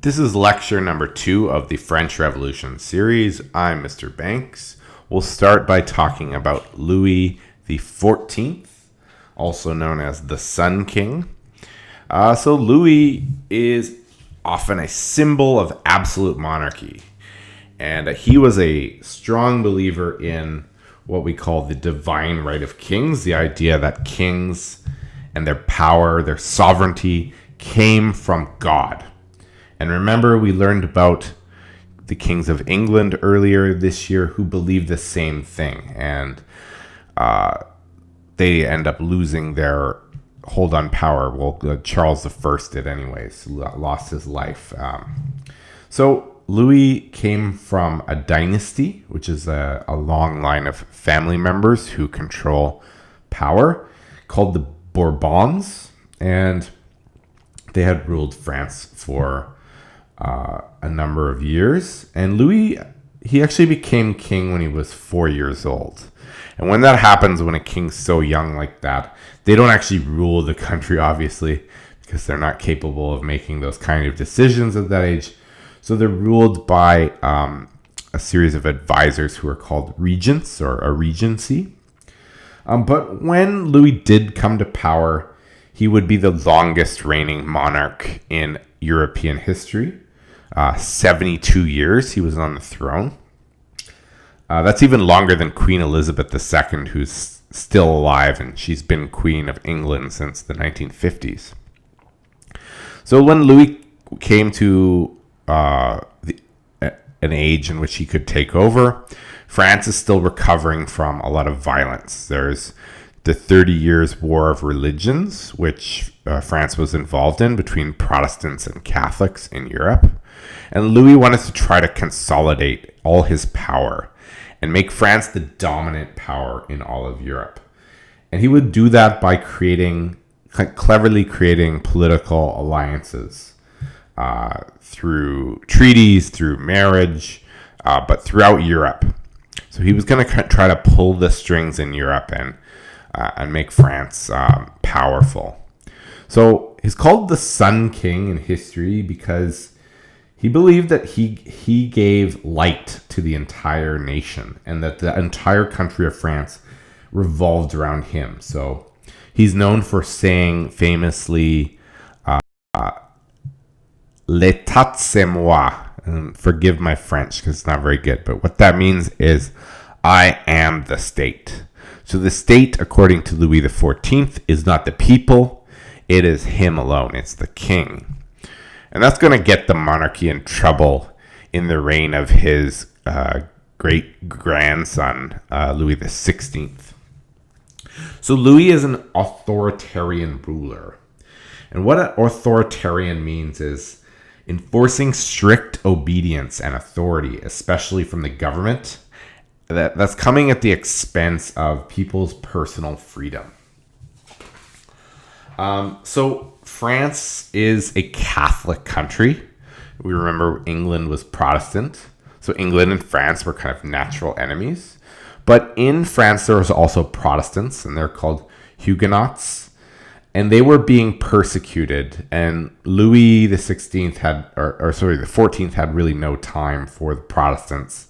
This is lecture number 2 of the French Revolution series. I'm Mr. Banks. We'll start by talking about Louis the 14th, also known as the Sun King. So Louis is often a symbol of absolute monarchy, and he was a strong believer in what we call the divine right of kings, the idea that kings and their power, their sovereignty came from God. And remember, we learned about the kings of England earlier this year who believed the same thing. And they end up losing their hold on power. Well, Charles I did anyways, lost his life. So Louis came from a dynasty, which is a long line of family members who control power, called the Bourbons. And they had ruled France for a number of years. And Louis, he actually became king when he was 4 years old. And when that happens, when a king's so young like that, they don't actually rule the country, obviously, because they're not capable of making those kind of decisions at that age. So they're ruled by a series of advisors who are called regents, or a regency. But when Louis did come to power, he would be the longest reigning monarch in European history. 72 years he was on the throne. That's even longer than Queen Elizabeth II, who's still alive, and she's been Queen of England since the 1950s. So when Louis came to an age in which he could take over, France is still recovering from a lot of violence. There's the 30 Years' War of Religions, which France was involved in between Protestants and Catholics in Europe. And Louis wanted to try to consolidate all his power and make France the dominant power in all of Europe. And he would do that by cleverly creating political alliances through treaties, through marriage, but throughout Europe. So he was going to try to pull the strings in Europe and make France powerful. So he's called the Sun King in history because he believed that he gave light to the entire nation and that the entire country of France revolved around him. So he's known for saying famously, "L'état c'est moi." Forgive my French because it's not very good, but what that means is, I am the state. So the state, according to Louis XIV, is not the people, it is him alone, it's the king. And that's going to get the monarchy in trouble in the reign of his great-grandson, Louis XVI. So Louis is an authoritarian ruler. And what an authoritarian means is enforcing strict obedience and authority, especially from the government, that's coming at the expense of people's personal freedom. So France is a Catholic country. We remember England was Protestant. So England and France were kind of natural enemies. But in France, there was also Protestants, and they're called Huguenots. And they were being persecuted. And Louis the 14th had really no time for the Protestants.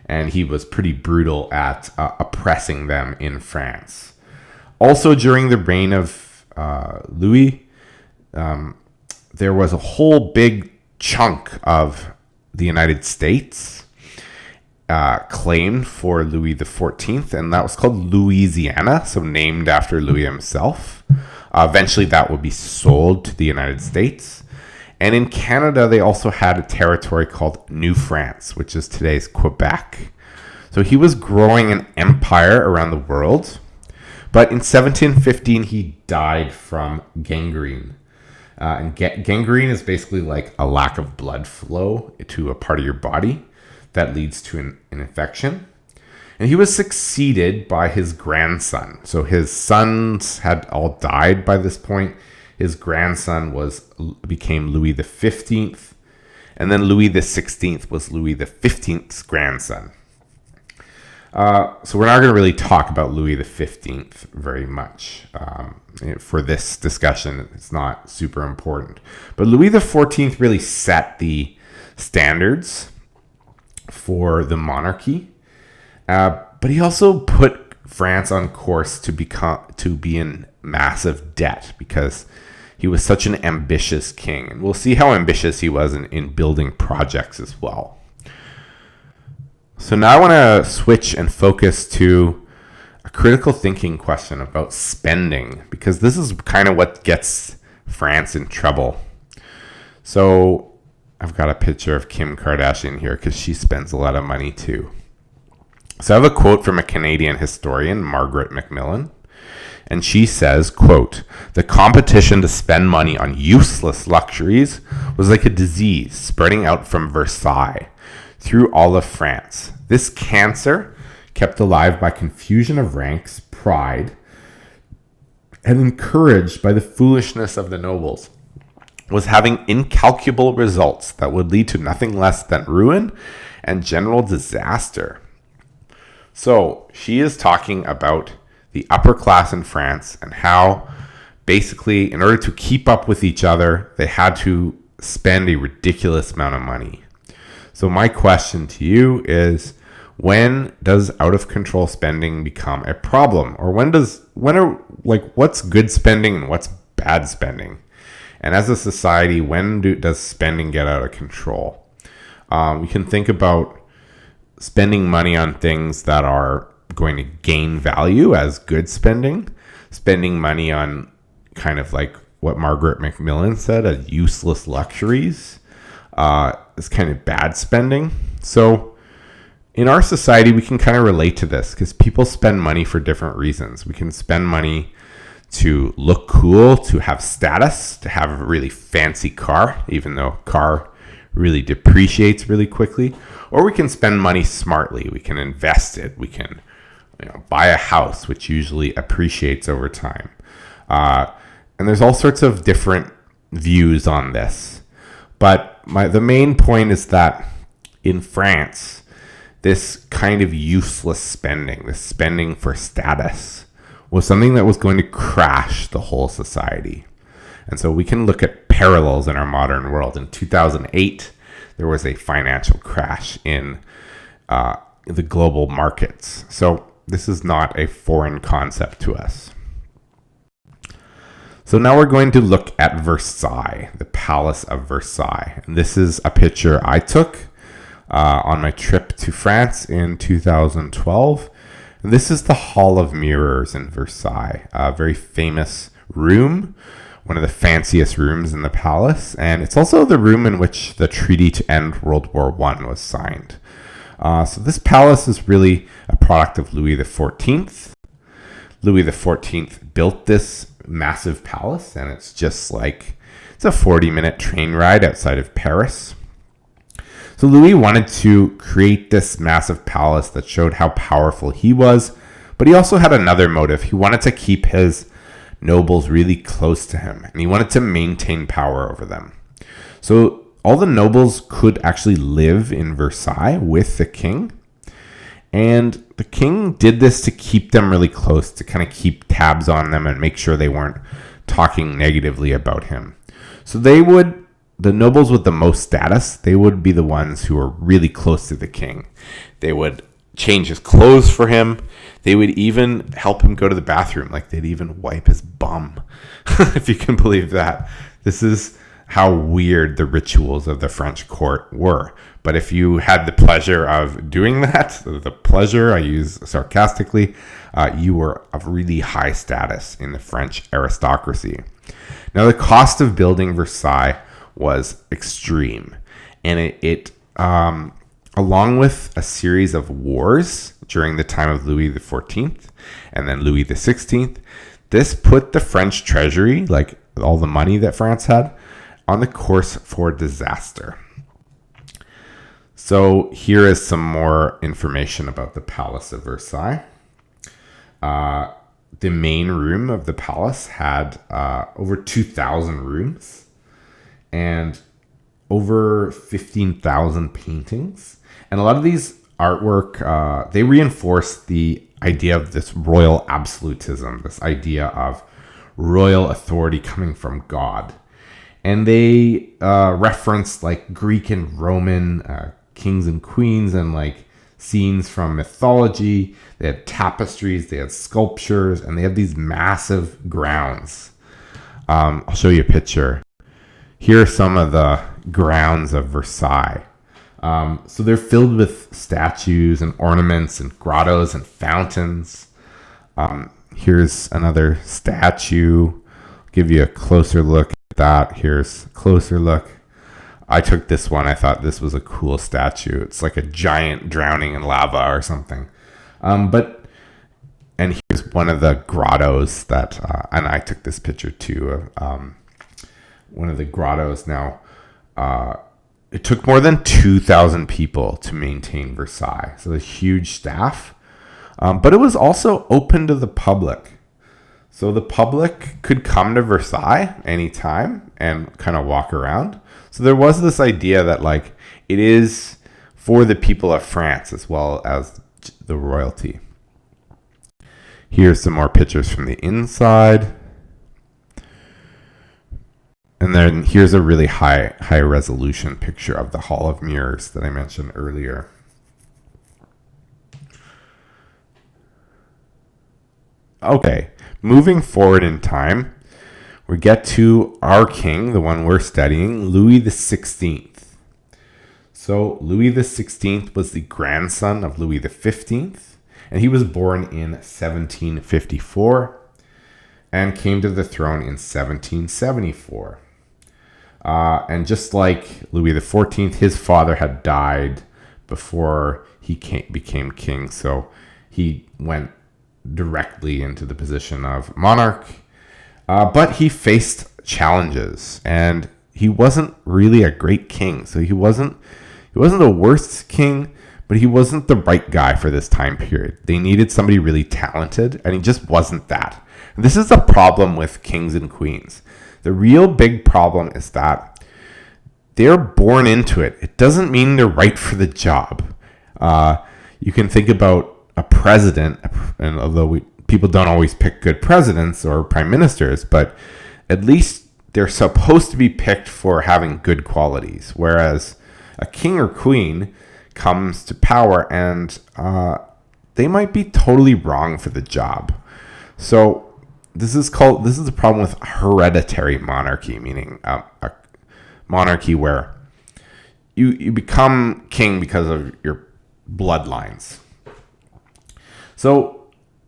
And he was pretty brutal at oppressing them in France. Also, during the reign of Louis, there was a whole big chunk of the United States claimed for Louis XIV, and that was called Louisiana, so named after Louis himself. Eventually, that would be sold to the United States. And in Canada, they also had a territory called New France, which is today's Quebec. So he was growing an empire around the world. But in 1715, he died from gangrene. And gangrene is basically like a lack of blood flow to a part of your body that leads to an infection. And he was succeeded by his grandson. So his sons had all died by this point. His grandson became Louis XV. And then Louis XVI was Louis XV's grandson. So we're not going to really talk about Louis XV very much for this discussion. It's not super important. But Louis XIV really set the standards for the monarchy. But he also put France on course to be in massive debt because he was such an ambitious king. And we'll see how ambitious he was in building projects as well. So now I want to switch and focus to a critical thinking question about spending, because this is kind of what gets France in trouble. So I've got a picture of Kim Kardashian here because she spends a lot of money too. So I have a quote from a Canadian historian, Margaret Macmillan, and she says, quote, "The competition to spend money on useless luxuries was like a disease spreading out from Versailles through all of France. This cancer, kept alive by confusion of ranks, pride, and encouraged by the foolishness of the nobles, was having incalculable results that would lead to nothing less than ruin and general disaster." So she is talking about the upper class in France and how basically in order to keep up with each other, they had to spend a ridiculous amount of money. So my question to you is, when does out of control spending become a problem? Or what's good spending and what's bad spending? And as a society, does spending get out of control? We can think about spending money on things that are going to gain value as good spending money on kind of like what Margaret Macmillan said, as useless luxuries, is kind of bad spending. So in our society, we can kind of relate to this because people spend money for different reasons. We can spend money to look cool, to have status, to have a really fancy car, even though car really depreciates really quickly. Or we can spend money smartly. We can invest it. We can buy a house, which usually appreciates over time. And there's all sorts of different views on this. But the main point is that in France, this kind of useless spending, this spending for status, was something that was going to crash the whole society. And so we can look at parallels in our modern world. In 2008, there was a financial crash in the global markets. So this is not a foreign concept to us. So now we're going to look at Versailles, the Palace of Versailles. And this is a picture I took on my trip to France in 2012. And this is the Hall of Mirrors in Versailles, a very famous room, one of the fanciest rooms in the palace. And it's also the room in which the treaty to end World War I was signed. So this palace is really a product of Louis XIV. Louis XIV built this massive palace, and it's a 40-minute train ride outside of Paris. So Louis wanted to create this massive palace that showed how powerful he was, but he also had another motive. He wanted to keep his nobles really close to him, and he wanted to maintain power over them. So all the nobles could actually live in Versailles with the king. And the king did this to keep them really close, to kind of keep tabs on them and make sure they weren't talking negatively about him. So the nobles with the most status, they would be the ones who were really close to the king. They would change his clothes for him. They would even help him go to the bathroom. Like they'd even wipe his bum, if you can believe that. This is how weird the rituals of the French court were. But if you had the pleasure of doing that, the pleasure I use sarcastically, you were of really high status in the French aristocracy. Now, the cost of building Versailles was extreme, and it along with a series of wars during the time of Louis XIV and then Louis XVI, this put the French treasury, like all the money that France had, on the course for disaster. So here is some more information about the Palace of Versailles. The main room of the palace had over 2,000 rooms and over 15,000 paintings. And a lot of these artwork, they reinforce the idea of this royal absolutism, this idea of royal authority coming from God. And they reference like Greek and Roman kings and queens and like scenes from mythology. They had tapestries, they had sculptures, and they have these massive grounds. I'll show you a picture. Here are some of the grounds of Versailles. So they're filled with statues and ornaments and grottos and fountains. Here's another statue. I'll give you a closer look at that. Here's a closer look. I took this one. I thought this was a cool statue. It's like a giant drowning in lava or something. And here's one of the grottos that, and I took this picture too of one of the grottos. Now, it took more than 2,000 people to maintain Versailles. So a huge staff. But it was also open to the public. So the public could come to Versailles anytime and kind of walk around. So there was this idea that like it is for the people of France as well as the royalty. Here's some more pictures from the inside. And then here's a really high resolution picture of the Hall of Mirrors that I mentioned earlier. Okay, moving forward in time, we get to our king, the one we're studying, Louis XVI. So Louis XVI was the grandson of Louis XV, and he was born in 1754 and came to the throne in 1774. And just like Louis XIV, his father had died before he became king, so he went directly into the position of monarch. But he faced challenges, and he wasn't really a great king. So he wasn't the worst king, but he wasn't the right guy for this time period. They needed somebody really talented, and he just wasn't that. And this is the problem with kings and queens. The real big problem is that they're born into it. It doesn't mean they're right for the job. You can think about a president, and although people don't always pick good presidents or prime ministers, but at least they're supposed to be picked for having good qualities. Whereas a king or queen comes to power and they might be totally wrong for the job. So this is the problem with hereditary monarchy, meaning a monarchy where you become king because of your bloodlines. So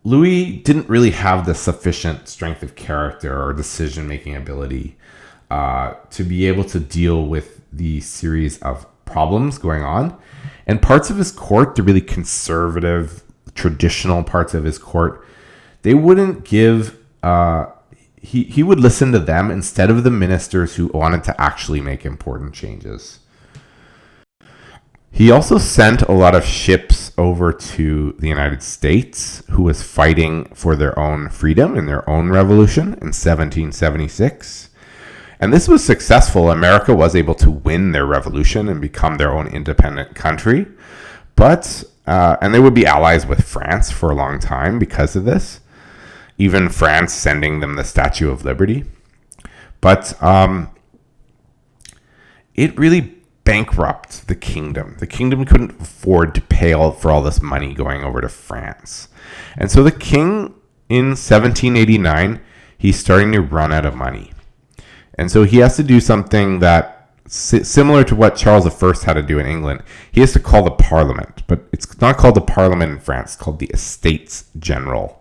Louis didn't really have the sufficient strength of character or decision-making ability to be able to deal with the series of problems going on. And parts of his court, the really conservative, traditional parts of his court, they wouldn't give... He would listen to them instead of the ministers who wanted to actually make important changes. He also sent a lot of ships over to the United States, who was fighting for their own freedom in their own revolution in 1776. And this was successful. America was able to win their revolution and become their own independent country. But, and they would be allies with France for a long time because of this. Even France sending them the Statue of Liberty. But it really bankrupt the kingdom. The kingdom couldn't afford to pay for all this money going over to France. And so the king in 1789, he's starting to run out of money. And so he has to do something that similar to what Charles I had to do in England. He has to call the parliament, but it's not called the parliament in France. It's called the Estates General.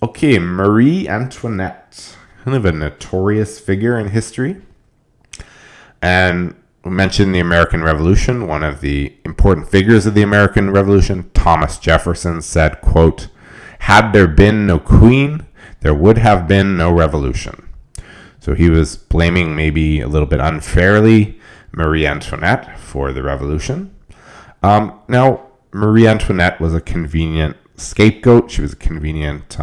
Okay, Marie Antoinette, kind of a notorious figure in history. And we mentioned the American Revolution. One of the important figures of the American Revolution, Thomas Jefferson, said, quote, "Had there been no queen, there would have been no revolution." So he was blaming, maybe a little bit unfairly, Marie Antoinette for the revolution. Now, Marie Antoinette was a convenient scapegoat. She was a convenient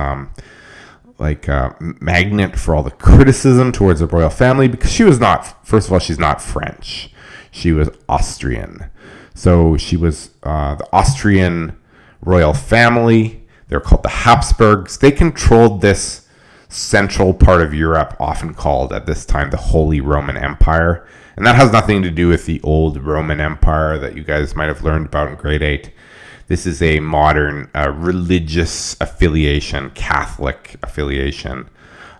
magnet for all the criticism towards the royal family, because she was not, first of all, she's not French. she was Austrian. So she was the Austrian royal family. They're called the Habsburgs. They controlled this central part of Europe, often called at this time the Holy Roman Empire. And that has nothing to do with the old Roman Empire that you guys might have learned about in grade 8. This is a modern religious affiliation, Catholic affiliation.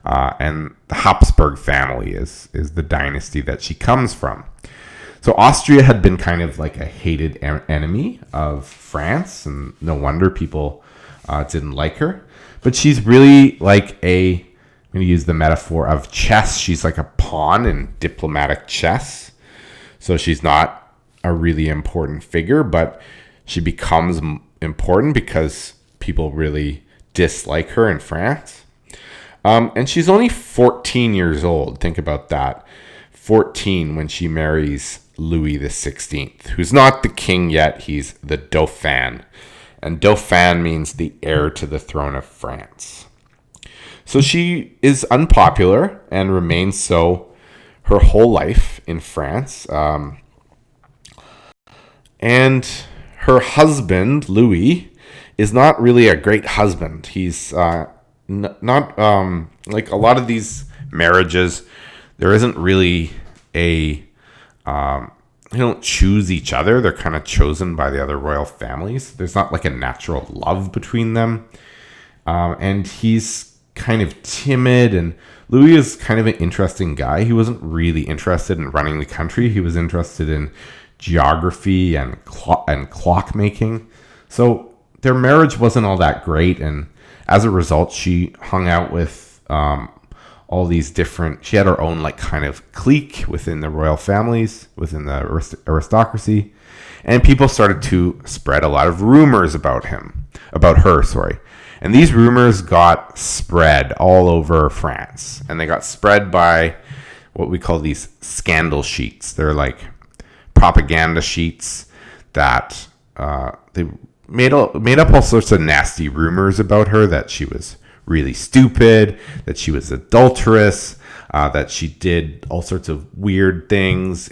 And the Habsburg family is the dynasty that she comes from. So Austria had been kind of like a hated enemy of France, and no wonder people didn't like her. But she's really like I'm going to use the metaphor of chess. She's like a pawn in diplomatic chess. So she's not a really important figure, but she becomes important because people really dislike her in France. And she's only 14 years old. Think about that. 14 when she marries Louis XVI, who's not the king yet. He's the Dauphin. And Dauphin means the heir to the throne of France. So she is unpopular and remains so her whole life in France. And her husband, Louis, is not really a great husband. He's not like a lot of these marriages, there isn't really they don't choose each other. They're kind of chosen by the other royal families. There's not like a natural love between them. And he's kind of timid, and Louis is kind of an interesting guy. He wasn't really interested in running the country. He was interested in geography and clock making. So their marriage wasn't all that great, and as a result, she hung out with all these different, she had her own like kind of clique within the royal families, within the aristocracy, and people started to spread a lot of rumors about her. And these rumors got spread all over France, and they got spread by what we call these scandal sheets. They're like propaganda sheets that they made up all sorts of nasty rumors about her, that she was really stupid, that she was adulterous, that she did all sorts of weird things,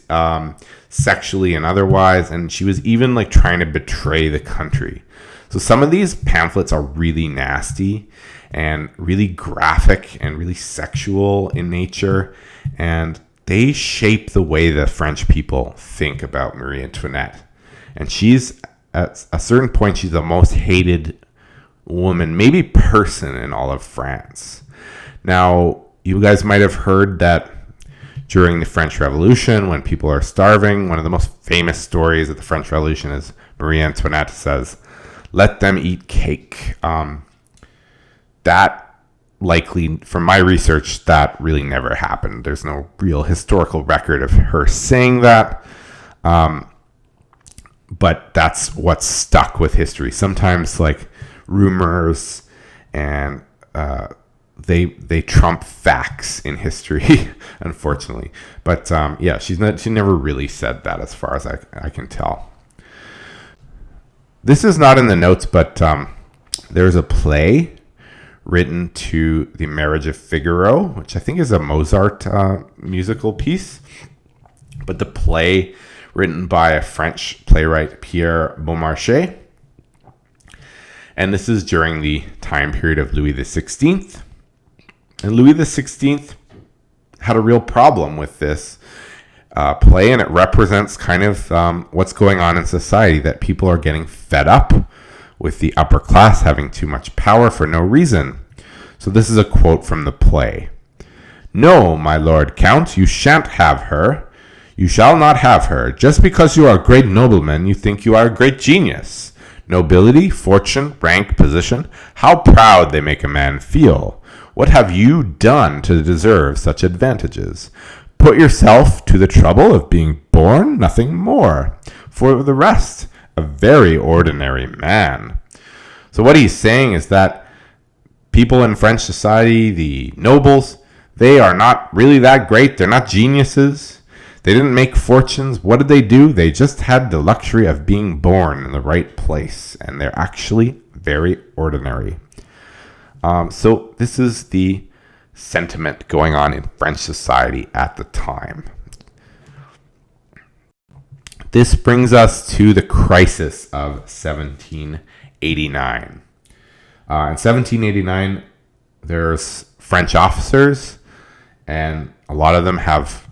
sexually and otherwise, and she was even like trying to betray the country. So some of these pamphlets are really nasty and really graphic and really sexual in nature, and they shape the way the French people think about Marie Antoinette. And she's, at a certain point, she's the most hated woman, maybe person, in all of France. Now, you guys might have heard that during the French Revolution, when people are starving, one of the most famous stories of the French Revolution is Marie Antoinette says, "Let them eat cake." That likely, from my research, that really never happened. There's no real historical record of her saying that. But that's what's stuck with history. Sometimes like rumors and they trump facts in history, unfortunately. But yeah, she never really said that, as far as I can tell. This is not in the notes, but there's a play written to The Marriage of Figaro, which I think is a Mozart musical piece. But the play, written by a French playwright, Pierre Beaumarchais. And this is during the time period of Louis XVI. And Louis XVI had a real problem with this play, and it represents kind of what's going on in society, that people are getting fed up with the upper class having too much power for no reason. So this is a quote from the play. "No, my Lord Count, you shan't have her. You shall not have her. Just because you are a great nobleman, you think you are a great genius. Nobility, fortune, rank, position, how proud they make a man feel. What have you done to deserve such advantages? Put yourself to the trouble of being born, nothing more. For the rest, a very ordinary man." So what he's saying is that people in French society, the nobles, they are not really that great. They're not geniuses. They didn't make fortunes. What did they do? They just had the luxury of being born in the right place, and they're actually very ordinary. So this is the sentiment going on in French society at the time. This brings us to the crisis of 1789. In 1789, there's French officers, and a lot of them have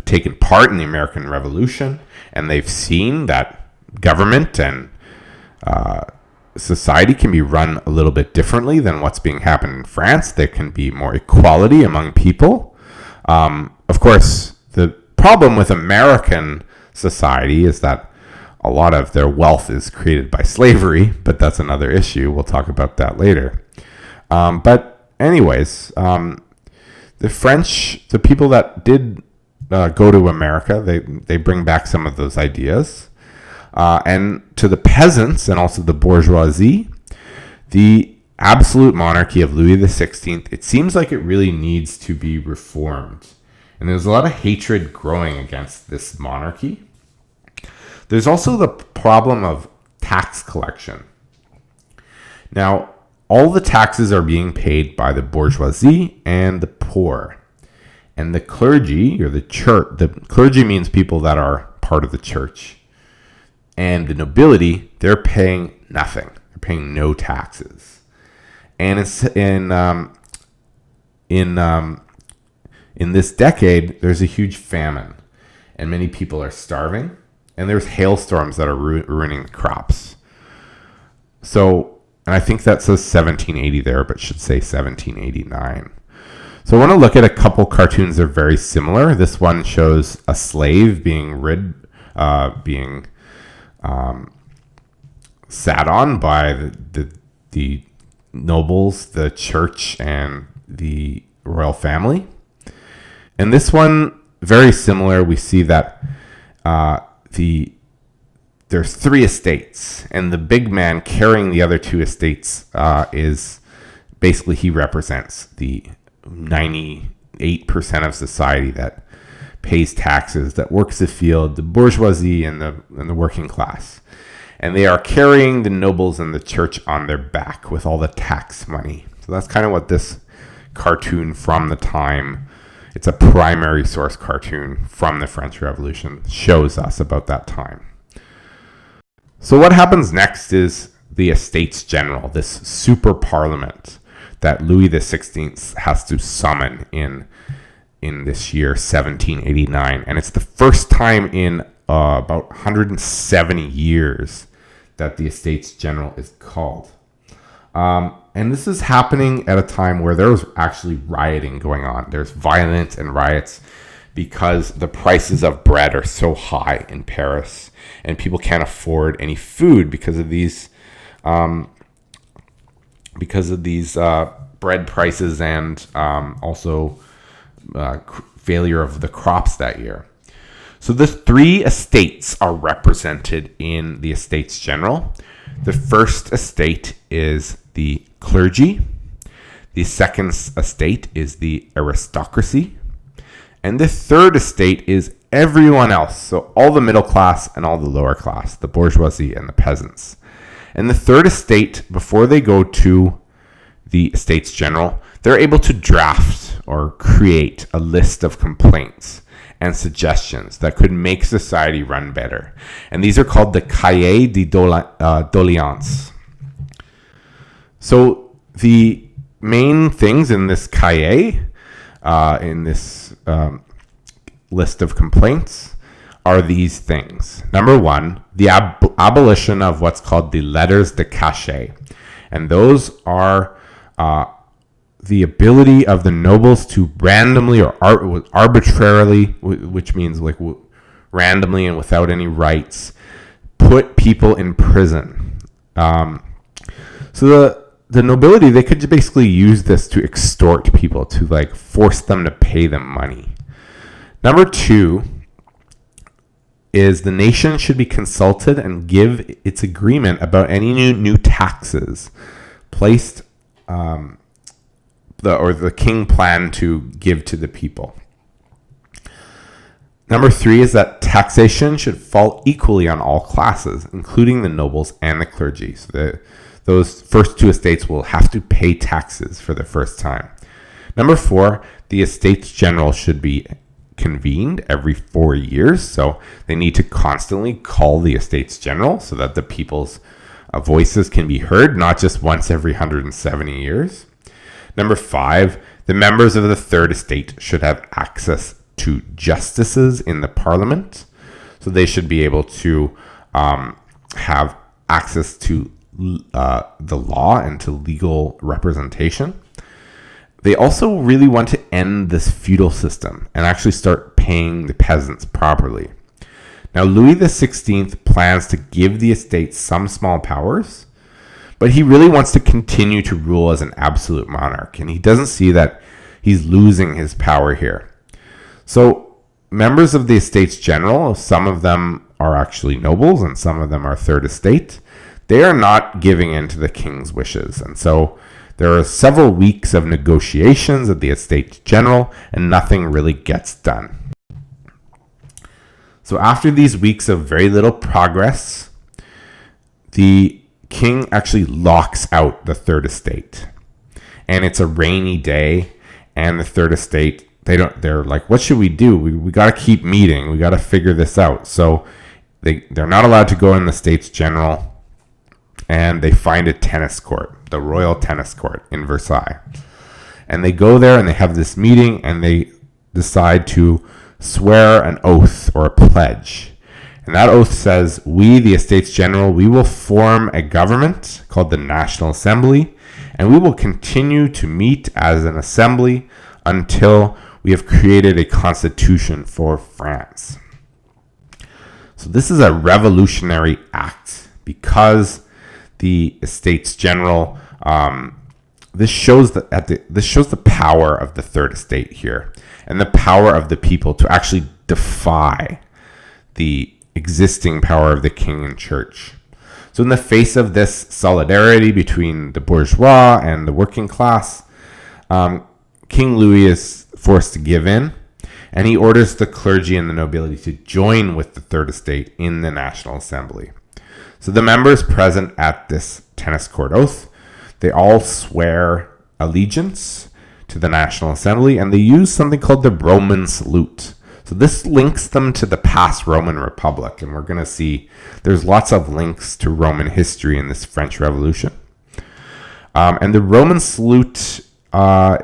taken part in the American Revolution, and they've seen that government and society can be run a little bit differently than what's being happened in France. There can be more equality among people. Of course, the problem with American society is that a lot of their wealth is created by slavery, but that's another issue. We'll talk about that later. But anyways, the French, the people that did go to America, they bring back some of those ideas. And to the peasants and also the bourgeoisie, the absolute monarchy of Louis XVI, it seems like it really needs to be reformed. And there's a lot of hatred growing against this monarchy. There's also the problem of tax collection. Now, all the taxes are being paid by the bourgeoisie and the poor. And the clergy, or the church, the clergy means people that are part of the church. And the nobility, they're paying nothing. They're paying no taxes. And it's in this decade, there's a huge famine, and many people are starving, and there's hailstorms that are ruining the crops. So, and I think that says 1780 there, but should say 1789. So I want to look at a couple cartoons that are very similar. This one shows a slave being sat on by the nobles, the church, and the royal family. And this one, very similar. We see that there's 3 estates, and the big man carrying the other 2 estates is basically, he represents the 98% of society that pays taxes, that works the field, the bourgeoisie and the working class. And they are carrying the nobles and the church on their back with all the tax money. So that's kind of what this cartoon from the time, it's a primary source cartoon from the French Revolution, shows us about that time. So what happens next is the Estates General, this super parliament that Louis XVI has to summon in this year 1789, and it's the first time in about 170 years that the Estates General is called. And this is happening at a time where there was actually rioting going on. There's violence and riots because the prices of bread are so high in Paris, and people can't afford any food because of these bread prices and also failure of the crops that year. So the 3 estates are represented in the Estates General. The first estate is the clergy. The second estate is the aristocracy. And the third estate is everyone else. So all the middle class and all the lower class, the bourgeoisie and the peasants. And the third estate, before they go to the Estates General, they're able to draft or create a list of complaints and suggestions that could make society run better. And these are called the Cahiers de Doléances. So the main things in this cahier, in this list of complaints, are these things. Number 1, the abolition of what's called the letters de cachet. And those are the ability of the nobles to randomly or arbitrarily, which means like randomly and without any rights, put people in prison. So the nobility, they could basically use this to extort people, to like force them to pay them money. Number 2 is the nation should be consulted and give its agreement about any new taxes placed the king planned to give to the people. Number 3 is that taxation should fall equally on all classes, including the nobles and the clergy. So those first 2 estates will have to pay taxes for the first time. Number 4, the Estates General should be convened every 4 years. So they need to constantly call the Estates General so that the people's voices can be heard, not just once every 170 years. Number 5, the members of the Third Estate should have access to justices in the parliament. So they should be able to have access to the law and to legal representation. They also really want to end this feudal system and actually start paying the peasants properly. Now, Louis XVI plans to give the estates some small powers, but he really wants to continue to rule as an absolute monarch, and he doesn't see that he's losing his power here. So, members of the Estates General, some of them are actually nobles and some of them are Third Estate, they are not giving in to the king's wishes. And so there are several weeks of negotiations at the Estates General and nothing really gets done. So after these weeks of very little progress, the king actually locks out the Third Estate. And it's a rainy day, and the Third Estate, they're like, what should we do? We got to keep meeting. We got to figure this out. So they're not allowed to go in the States General, and they find a tennis court, the Royal Tennis Court in Versailles. And they go there and they have this meeting, and they decide to swear an oath or a pledge. And that oath says, we, the Estates General, we will form a government called the National Assembly, and we will continue to meet as an assembly until we have created a constitution for France. So this is a revolutionary act because the Estates General, this shows the power of the Third Estate here and the power of the people to actually defy the existing power of the king and church. So in the face of this solidarity between the bourgeois and the working class, King Louis is forced to give in, and he orders the clergy and the nobility to join with the Third Estate in the National Assembly. So the members present at this tennis court oath, they all swear allegiance to the National Assembly, and they use something called the Roman salute. So this links them to the past Roman Republic, and we're going to see there's lots of links to Roman history in this French Revolution. And the Roman salute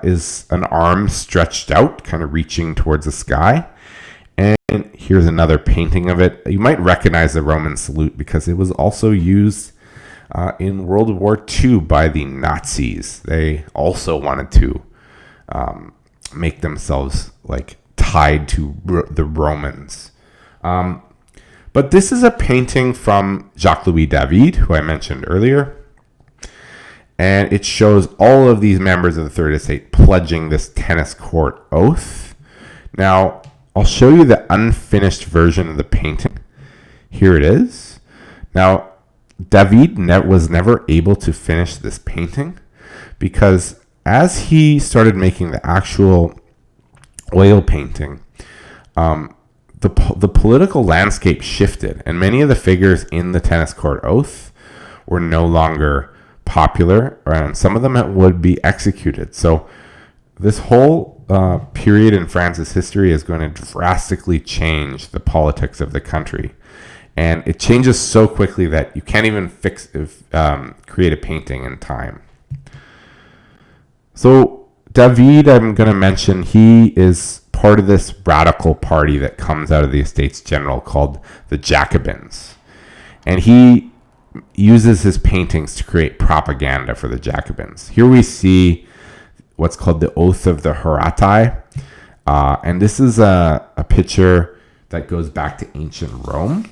is an arm stretched out, kind of reaching towards the sky. And here's another painting of it. You might recognize the Roman salute because it was also used in World War II by the Nazis. They also wanted to make themselves like tied to the Romans. But this is a painting from Jacques-Louis David, who I mentioned earlier. And it shows all of these members of the Third Estate pledging this tennis court oath. Now, I'll show you the unfinished version of the painting. Here it is. Now, David was never able to finish this painting because as he started making the actual oil painting, the political landscape shifted, and many of the figures in the tennis court oath were no longer popular, and some of them would be executed. So this whole period in France's history is going to drastically change the politics of the country. And it changes so quickly that you can't even create a painting in time. So David, I'm going to mention, he is part of this radical party that comes out of the Estates General called the Jacobins. And he uses his paintings to create propaganda for the Jacobins. Here we see what's called the Oath of the Horatii. And this is a picture that goes back to ancient Rome.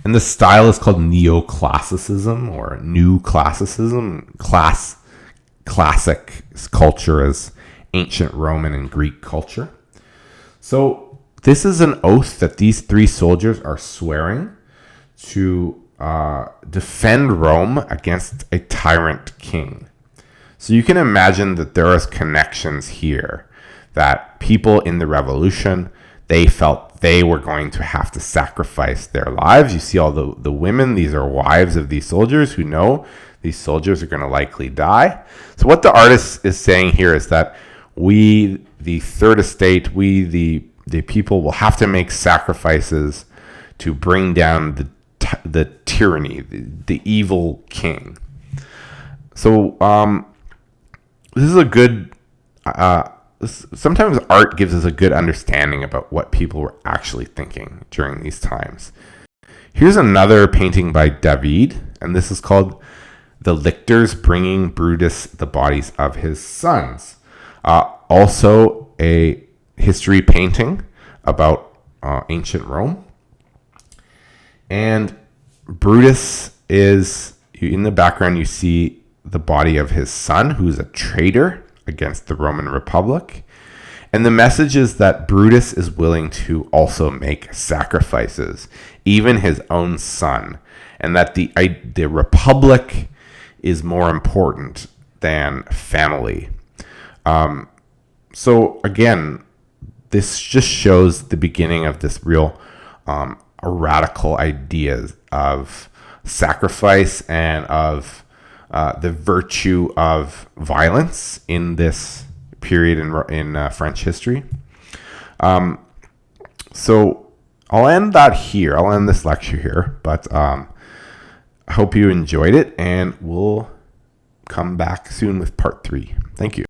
And the style is called neoclassicism or new classicism. Classic culture as ancient Roman and Greek culture. So this is an oath that these three soldiers are swearing to defend Rome against a tyrant king. So you can imagine that there is connections here, that people in the revolution, they felt they were going to have to sacrifice their lives. You see all the women, these are wives of these soldiers who know these soldiers are going to likely die. So what the artist is saying here is that we, the third estate, we, the people, will have to make sacrifices to bring down the tyranny, the evil king. So this is a good. Sometimes art gives us a good understanding about what people were actually thinking during these times. Here's another painting by David, and this is called "The Lictors Bringing Brutus the Bodies of His Sons." Also a history painting about ancient Rome. And Brutus is, in the background, you see the body of his son, who's a traitor against the Roman Republic. And the message is that Brutus is willing to also make sacrifices, even his own son, and that the Republic is more important than family. So again, this just shows the beginning of this real radical ideas of sacrifice and of the virtue of violence in this period in French history. So I'll end that here. I'll end this lecture here, but I hope you enjoyed it, and we'll come back soon with part 3. Thank you.